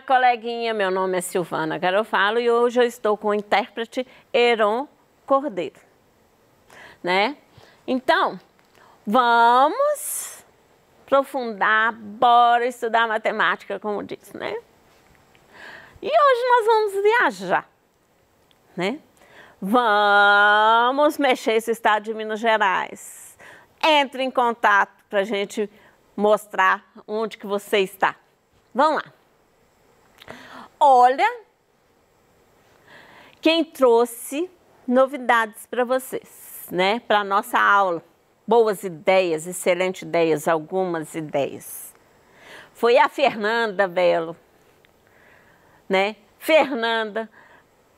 coleguinha, meu nome é Silvana Garofalo e hoje eu estou com o intérprete Heron Cordeiro, né? Então, vamos aprofundar, bora estudar matemática, como diz, né? E hoje nós vamos viajar, né? Vamos mexer esse estado de Minas Gerais. Entre em contato para a gente mostrar onde que você está. Vamos lá. Olha quem trouxe novidades para vocês, né? Para a nossa aula. Boas ideias, excelentes ideias, algumas ideias. Foi a Fernanda Belo, né? Fernanda,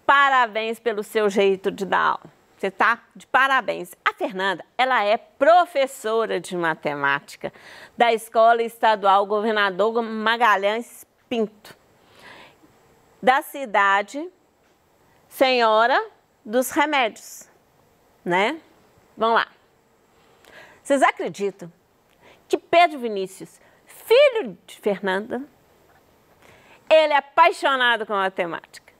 parabéns pelo seu jeito de dar aula. Você tá de parabéns. A Fernanda, ela é professora de matemática da Escola Estadual Governador Magalhães Pinto, da cidade Senhora dos Remédios, né? Vamos lá. Vocês acreditam que Pedro Vinícius, filho de Fernanda, ele é apaixonado com matemática.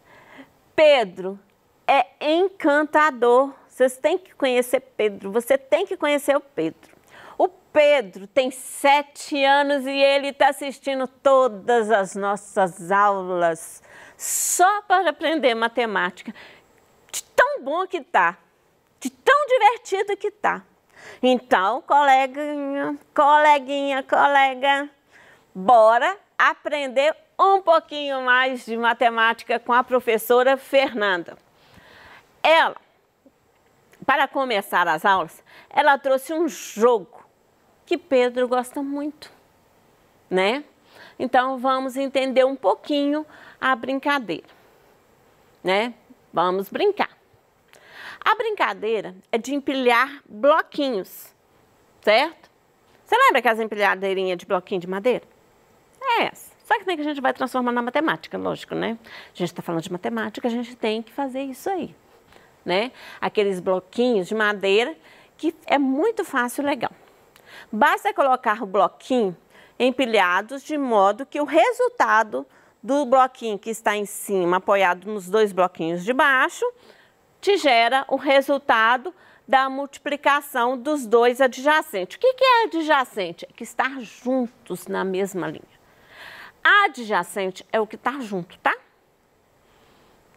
Pedro é encantador. Vocês têm que conhecer Pedro. Você tem que conhecer o Pedro. O Pedro tem 7 anos e ele está assistindo todas as nossas aulas só para aprender matemática. De tão bom que tá, de tão divertido que tá. Então, coleguinha, colega, bora aprender um pouquinho mais de matemática com a professora Fernanda. Ela, para começar as aulas, ela trouxe um jogo que Pedro gosta muito, né? Então, vamos entender um pouquinho a brincadeira, né? Vamos brincar. A brincadeira é de empilhar bloquinhos, certo? Você lembra aquelas empilhadeirinhas de bloquinho de madeira? É essa. Só que tem que a gente vai transformar na matemática, lógico, né? A gente está falando de matemática, a gente tem que fazer isso aí, né? Aqueles bloquinhos de madeira que é muito fácil e legal. Basta colocar o bloquinho empilhados de modo que o resultado do bloquinho que está em cima, apoiado nos 2 bloquinhos de baixo, te gera o resultado da multiplicação dos 2 adjacentes. O que é adjacente? É que estar juntos na mesma linha. Adjacente é o que está junto, tá?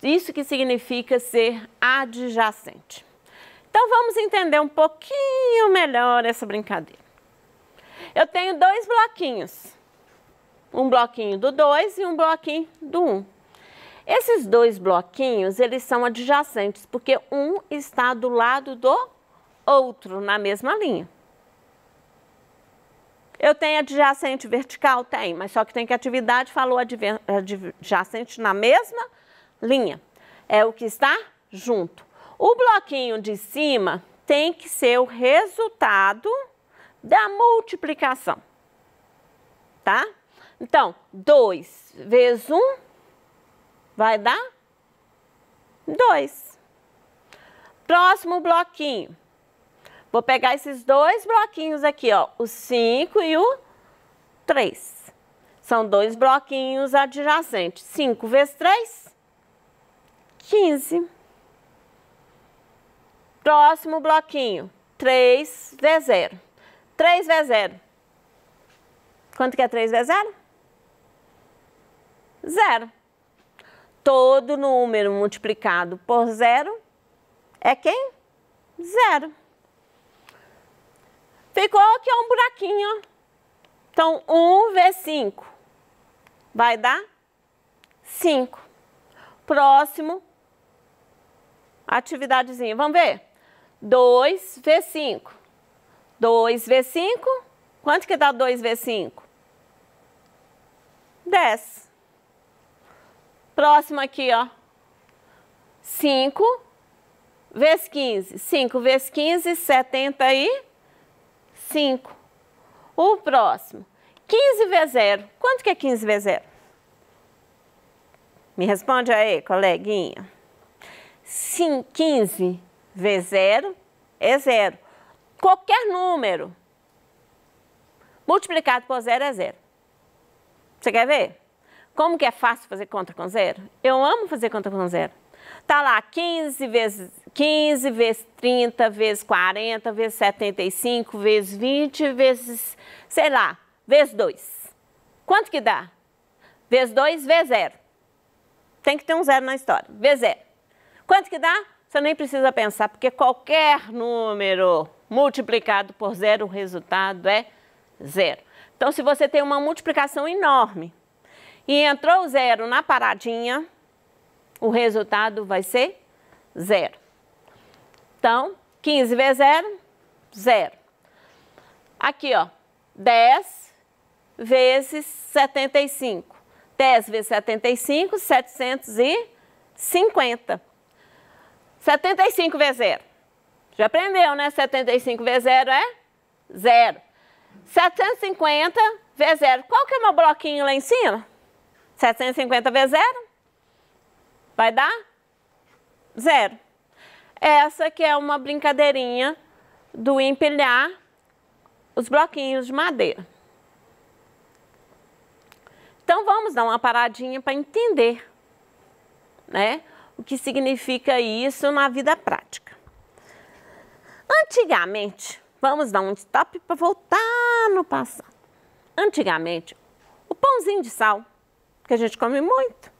Isso que significa ser adjacente. Então, vamos entender um pouquinho melhor essa brincadeira. Eu tenho 2 bloquinhos. Um bloquinho do 2 e um bloquinho do 1. Esses 2 bloquinhos, eles são adjacentes, porque um está do lado do outro, na mesma linha. Eu tenho adjacente vertical? Tem, mas só que tem que atividade falou adjacente na mesma linha. É o que está junto. O bloquinho de cima tem que ser o resultado da multiplicação, tá? Então, 2 vezes 1 vai dar 2. Próximo bloquinho. Vou pegar esses 2 bloquinhos aqui, ó, o 5 e o 3. São 2 bloquinhos adjacentes. 5 vezes 3, 15. Próximo bloquinho, 3 vezes 0. 3 vezes 0. Quanto que é 3 vezes 0? 0. Todo número multiplicado por 0 é quem? 0. Ficou aqui um buraquinho, ó. Então, 1 vezes 5 vai dar 5. Próximo, atividadezinha. Vamos ver? 2 vezes 5. 2 vezes 5, quanto que dá 2 vezes 5? 10. Próximo aqui, ó. 5 vezes 15. 5 vezes 15, 75. O próximo, 15 vezes 0. Quanto que é 15 vezes 0? Me responde aí, coleguinha. 15 vezes 0 é 0. Qualquer número multiplicado por 0 é 0. Você quer ver? Como que é fácil fazer conta com zero? Eu amo fazer conta com zero. Tá lá 15 vezes 30, vezes 40, vezes 75, vezes 20, vezes, sei lá, vezes 2. Quanto que dá? Vezes 2, vezes 0. Tem que ter um zero na história. Vezes 0. Quanto que dá? Você nem precisa pensar, porque qualquer número multiplicado por zero, o resultado é zero. Então, se você tem uma multiplicação enorme e entrou o zero na paradinha, o resultado vai ser zero. Então, 15 vezes 0, 0. Aqui, ó, 10 vezes 75. 10 vezes 75, 750. 75 vezes 0. Já aprendeu, né? 75 vezes 0 é 0. 750 vezes 0. Qual que é o meu bloquinho lá em cima? 750 vezes 0 vai dar 0. Essa que é uma brincadeirinha do empilhar os bloquinhos de madeira. Então, vamos dar uma paradinha para entender, né, o que significa isso na vida prática. Antigamente, vamos dar um stop para voltar no passado. Antigamente, o pãozinho de sal, que a gente come muito,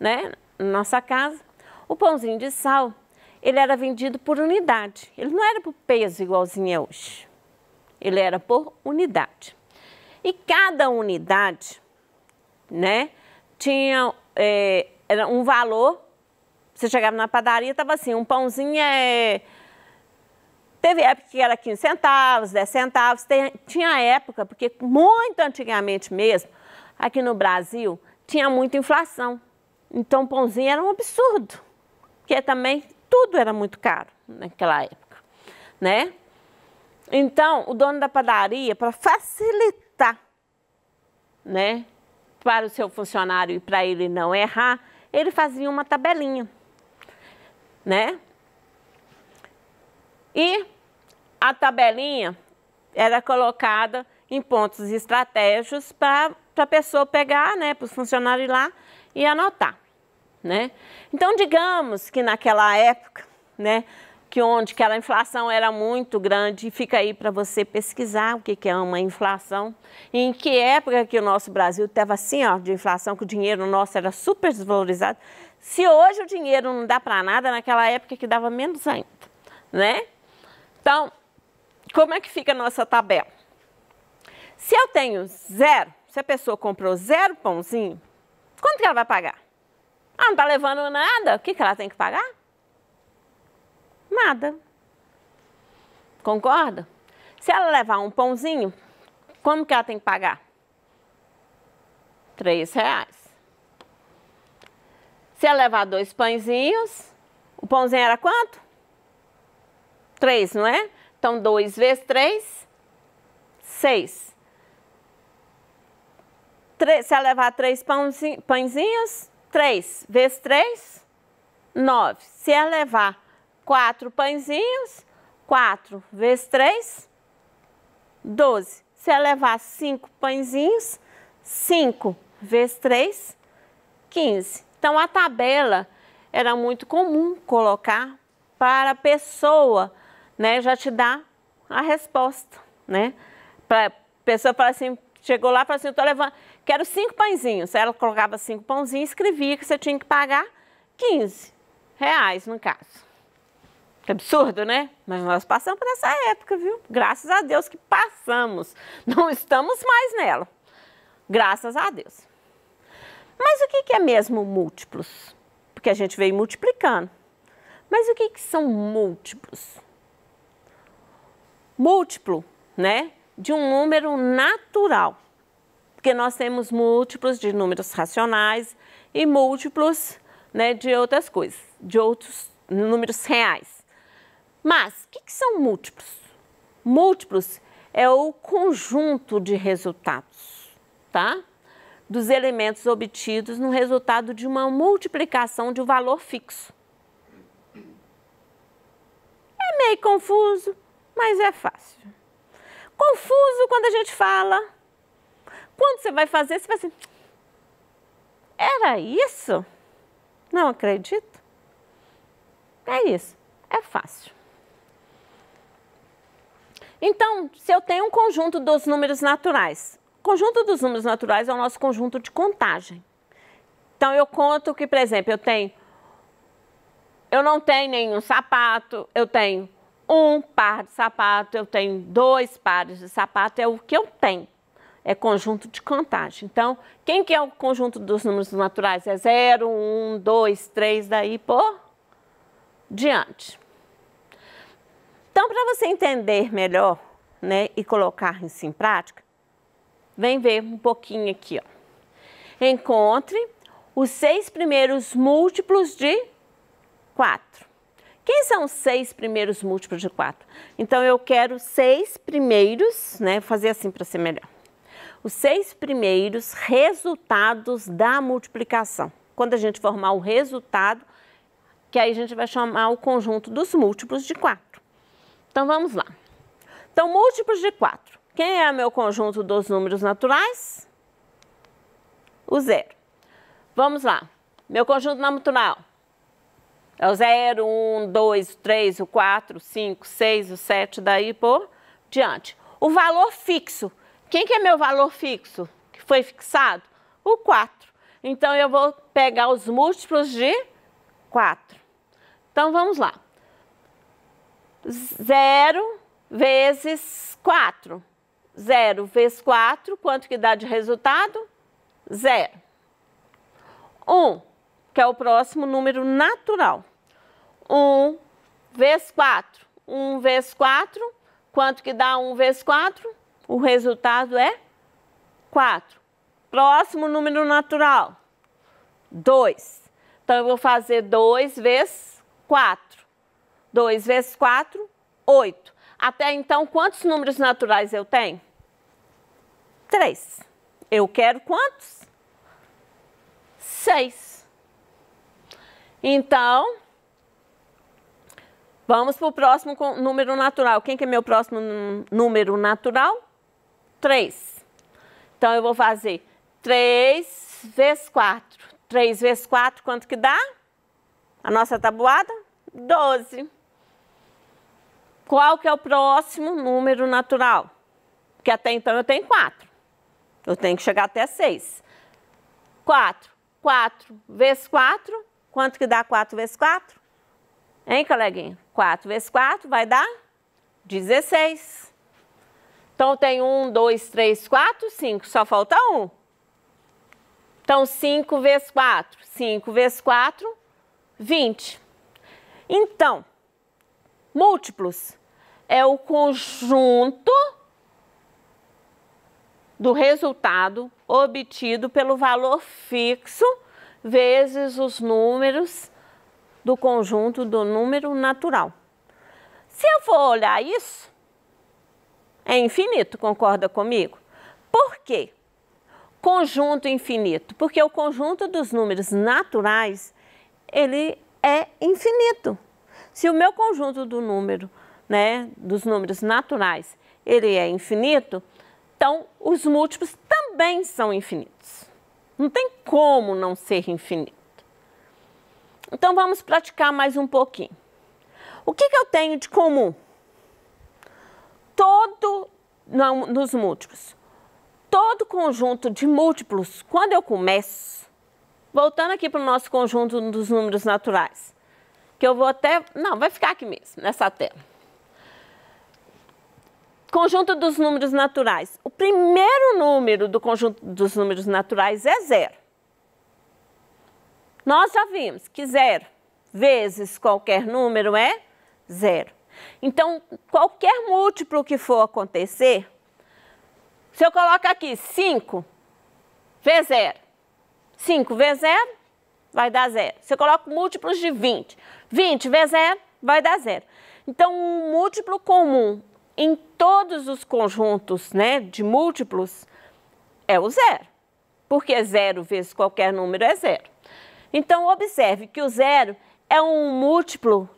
né, na nossa casa, o pãozinho de sal, ele era vendido por unidade. Ele não era por peso igualzinho é hoje. Ele era por unidade. E cada unidade, né, tinha era um valor. Você chegava na padaria, estava assim, um pãozinho teve época que era 15 centavos, 10 centavos, tinha época, porque muito antigamente mesmo, aqui no Brasil, tinha muita inflação. Então, o pãozinho era um absurdo, porque também tudo era muito caro naquela época, né? Então, o dono da padaria, para facilitar, né, para o seu funcionário e para ele não errar, ele fazia uma tabelinha, né? E a tabelinha era colocada em pontos estratégicos para a pessoa pegar, né, para os funcionários ir lá e anotar, né? Então, digamos que naquela época, né, onde aquela inflação era muito grande, fica aí para você pesquisar o que é uma inflação, e em que época que o nosso Brasil estava assim, ó, de inflação, que o dinheiro nosso era super desvalorizado. Se hoje o dinheiro não dá para nada, naquela época que dava menos ainda, né? Então, como é que fica a nossa tabela? Se eu tenho 0, se a pessoa comprou 0 pãozinho, quanto que ela vai pagar? Ah, não está levando nada, o que ela tem que pagar? Nada. Concorda? Se ela levar um pãozinho, como que ela tem que pagar? R$3. Se ela levar 2 pãezinhos, o pãozinho era quanto? 3, não é? Então, 2 vezes 3, 6. Se ela levar 3 pãezinhos, 3 vezes 3, 9. Se ela levar 4 pãezinhos, 4 vezes 3, 12. Se ela levar 5 pãezinhos, 5 vezes 3, 15. Então, a tabela era muito comum colocar para a pessoa, né, já te dar a resposta, né? Para a pessoa falar assim, chegou lá e falou assim, eu tô levando, quero 5 pãezinhos. Ela colocava 5 pãozinhos e escrevia que você tinha que pagar R$15, no caso. Que absurdo, né? Mas nós passamos por essa época, viu? Graças a Deus que passamos. Não estamos mais nela. Graças a Deus. Mas o que é mesmo múltiplos? Porque a gente veio multiplicando. Mas o que são múltiplos? Múltiplo, né, de um número natural. Porque nós temos múltiplos de números racionais e múltiplos, né, de outras coisas, de outros números reais. Mas, o que são múltiplos? Múltiplos é o conjunto de resultados, tá? Dos elementos obtidos no resultado de uma multiplicação de um valor fixo. É meio confuso, mas é fácil. Confuso quando a gente fala. Quando você vai fazer, você vai assim... Era isso? Não acredito? É isso. É fácil. Então, se eu tenho um conjunto dos números naturais, o conjunto dos números naturais é o nosso conjunto de contagem. Então, eu conto que, por exemplo, eu não tenho nenhum sapato, eu tenho um par de sapato, eu tenho 2 pares de sapato, é o que eu tenho. É conjunto de contagem. Então, quem que é o conjunto dos números naturais? É 0, 1, 2, 3, daí por diante. Então, para você entender melhor, né, e colocar isso em prática, vem ver um pouquinho aqui, ó. Encontre os 6 primeiros múltiplos de 4. Quem são os 6 primeiros múltiplos de 4? Então, eu quero 6 primeiros, né, vou fazer assim para ser melhor. Os 6 primeiros resultados da multiplicação. Quando a gente formar o resultado, que aí a gente vai chamar o conjunto dos múltiplos de 4. Então, vamos lá. Então, múltiplos de 4. Quem é meu conjunto dos números naturais? O 0. Vamos lá. Meu conjunto natural é o 0, 1, 2, 3, o 4, 5, 6, o 7, daí por diante. O valor fixo. Quem que é meu valor fixo? Que foi fixado? O 4. Então, eu vou pegar os múltiplos de 4. Então, vamos lá. 0 vezes 4. 0 vezes 4, quanto que dá de resultado? 0. 1, que é o próximo número natural. 1 vezes 4. 1 vezes 4, quanto que dá 1 vezes 4? O resultado é 4. Próximo número natural, 2. Então, eu vou fazer 2 vezes 4. 2 vezes 4, 8. Até então, quantos números naturais eu tenho? 3. Eu quero quantos? 6. Então, vamos para o próximo número natural. Quem que é meu próximo número natural? 3. Então, eu vou fazer 3 vezes 4. 3 vezes 4, quanto que dá? A nossa tabuada? 12. Qual que é o próximo número natural? Porque até então eu tenho 4. Eu tenho que chegar até 6. 4. 4 vezes 4, quanto que dá 4 vezes 4? Hein, coleguinha? 4 vezes 4 vai dar 16. Então, eu tenho 1, 2, 3, 4, 5. Só falta 1. Então, 5 vezes 4. 5 vezes 4, 20. Então, múltiplos é o conjunto do resultado obtido pelo valor fixo vezes os números do conjunto do número natural. Se eu for olhar isso, é infinito, concorda comigo? Por quê? Conjunto infinito, porque o conjunto dos números naturais, ele é infinito. Se o meu conjunto do número, né, dos números naturais, ele é infinito, então os múltiplos também são infinitos. Não tem como não ser infinito. Então vamos praticar mais um pouquinho. O que eu tenho de comum? Nos múltiplos. Todo conjunto de múltiplos, quando eu começo, voltando aqui para o nosso conjunto dos números naturais, que eu vou até... Não, vai ficar aqui mesmo, nessa tela. Conjunto dos números naturais. O primeiro número do conjunto dos números naturais é 0. Nós já vimos que 0 vezes qualquer número é 0. Então, qualquer múltiplo que for acontecer, se eu coloco aqui 5 vezes 0, 5 vezes 0 vai dar 0. Se eu coloco múltiplos de 20, 20 vezes 0 vai dar 0. Então, um múltiplo comum em todos os conjuntos, né, de múltiplos é o 0. Porque 0 vezes qualquer número é 0. Então, observe que o 0 é um múltiplo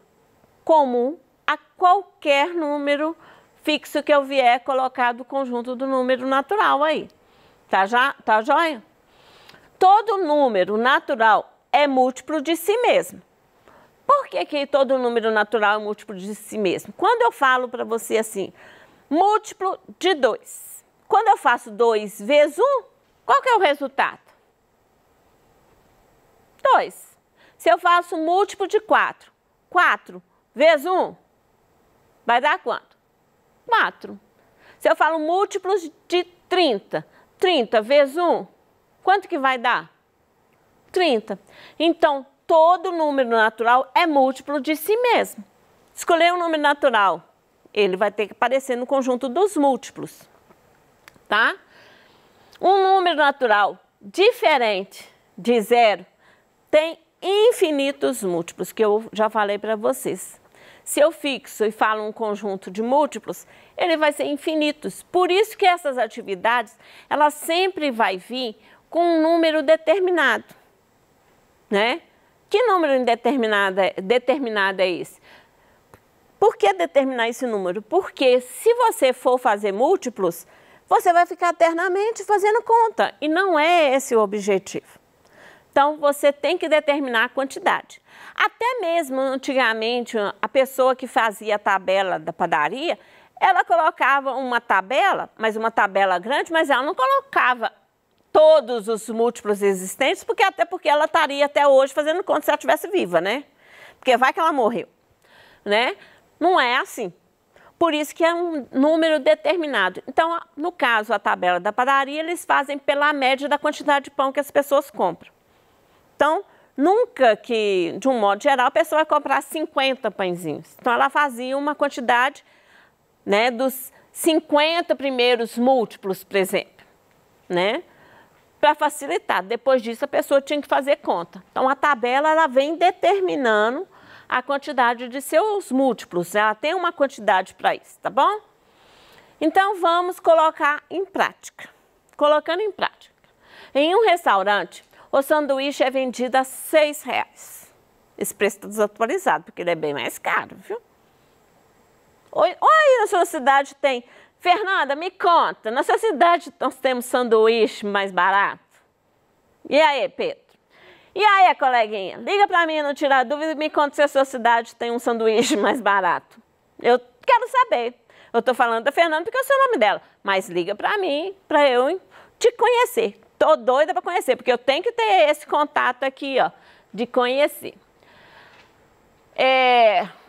comum a qualquer número fixo que eu vier colocar do conjunto do número natural aí. Tá joia? todo número natural é múltiplo de si mesmo. Por que todo número natural é múltiplo de si mesmo? Quando eu falo para você assim, múltiplo de 2. Quando eu faço 2 vezes 1, qual que é o resultado? 2. Se eu faço múltiplo de 4, 4 vezes 1, vai dar quanto? 4. Se eu falo múltiplos de 30, 30 vezes 1, quanto que vai dar? 30. Então, todo número natural é múltiplo de si mesmo. Escolher um número natural, ele vai ter que aparecer no conjunto dos múltiplos, tá? Um número natural diferente de 0 tem infinitos múltiplos, que eu já falei para vocês. Se eu fixo e falo um conjunto de múltiplos, ele vai ser infinitos. Por isso que essas atividades, elas sempre vai vir com um número determinado, né? Que número determinado é esse? Por que determinar esse número? Porque se você for fazer múltiplos, você vai ficar eternamente fazendo conta. E não é esse o objetivo. Então, você tem que determinar a quantidade. Até mesmo antigamente, a pessoa que fazia a tabela da padaria, ela colocava uma tabela, mas uma tabela grande, mas ela não colocava todos os múltiplos existentes, até porque ela estaria até hoje fazendo conta se ela estivesse viva, né? Porque vai que ela morreu, né? Não é assim. Por isso que é um número determinado. Então, no caso, a tabela da padaria, eles fazem pela média da quantidade de pão que as pessoas compram. Então, nunca que, de um modo geral, a pessoa vai comprar 50 pãezinhos. Então, ela fazia uma quantidade, né, dos 50 primeiros múltiplos, por exemplo, né? Para facilitar. Depois disso, a pessoa tinha que fazer conta. Então, a tabela, ela vem determinando a quantidade de seus múltiplos. Ela tem uma quantidade para isso, tá bom? Então, vamos colocar em prática. Colocando em prática. Em um restaurante, o sanduíche é vendido a R$ 6,00. Esse preço está desatualizado, porque ele é bem mais caro, viu? Oi, na sua cidade tem... Fernanda, me conta, na sua cidade nós temos sanduíche mais barato? E aí, Pedro? E aí, coleguinha? Liga para mim, não tirar dúvida, e me conta se a sua cidade tem um sanduíche mais barato. Eu quero saber. Eu estou falando da Fernanda porque eu sei o nome dela. Mas liga para mim, para eu te conhecer. Tô doida para conhecer, porque eu tenho que ter esse contato aqui, ó, de conhecer.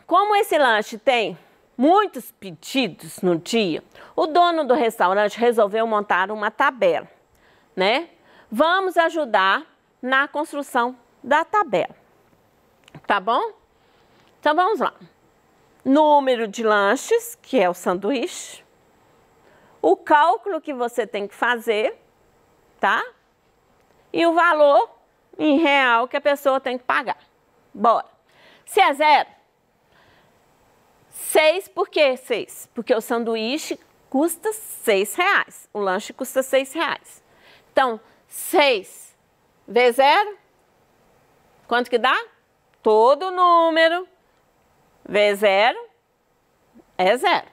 Como esse lanche tem muitos pedidos no dia, o dono do restaurante resolveu montar uma tabela, né? Vamos ajudar na construção da tabela, tá bom? Então, vamos lá. Número de lanches, que é o sanduíche. O cálculo que você tem que fazer, tá? E o valor em real que a pessoa tem que pagar. Bora. Se é 0, 6, por que 6? Porque o sanduíche custa R$ 6,00. O lanche custa R$ 6,00. Então, 6 vezes 0, quanto que dá? Todo número vezes 0 é 0.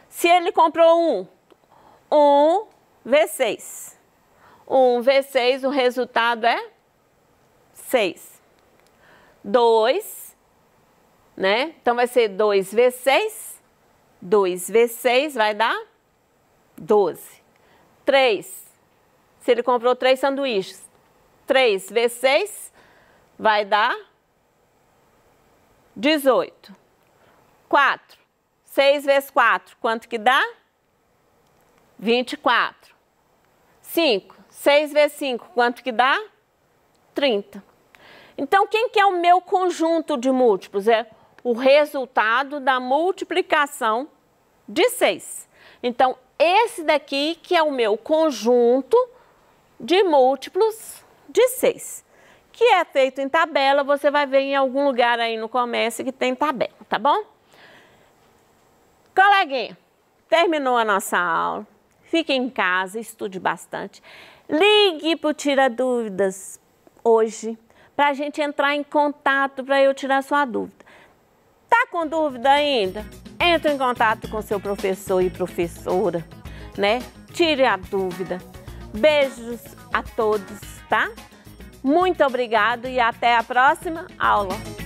Se ele comprou 1 vezes 6. 1 vezes 6, o resultado é 6. 2, né? Então, vai ser 2 vezes 6. 2 vezes 6 vai dar 12. 3. Se ele comprou 3 sanduíches, 3 vezes 6 vai dar 18. 4. 6 vezes 4, quanto que dá? 24. 5. 6 vezes 5, quanto que dá? 30. Então, quem que é o meu conjunto de múltiplos? É o resultado da multiplicação de 6. Então, esse daqui que é o meu conjunto de múltiplos de 6. Que é feito em tabela, você vai ver em algum lugar aí no comércio que tem tabela, tá bom? Coleguinha, terminou a nossa aula. Fique em casa, estude bastante. Ligue para o Tira Dúvidas hoje, para a gente entrar em contato, para eu tirar sua dúvida. Tá com dúvida ainda? Entre em contato com seu professor e professora, né? Tire a dúvida. Beijos a todos, tá? Muito obrigado e até a próxima aula.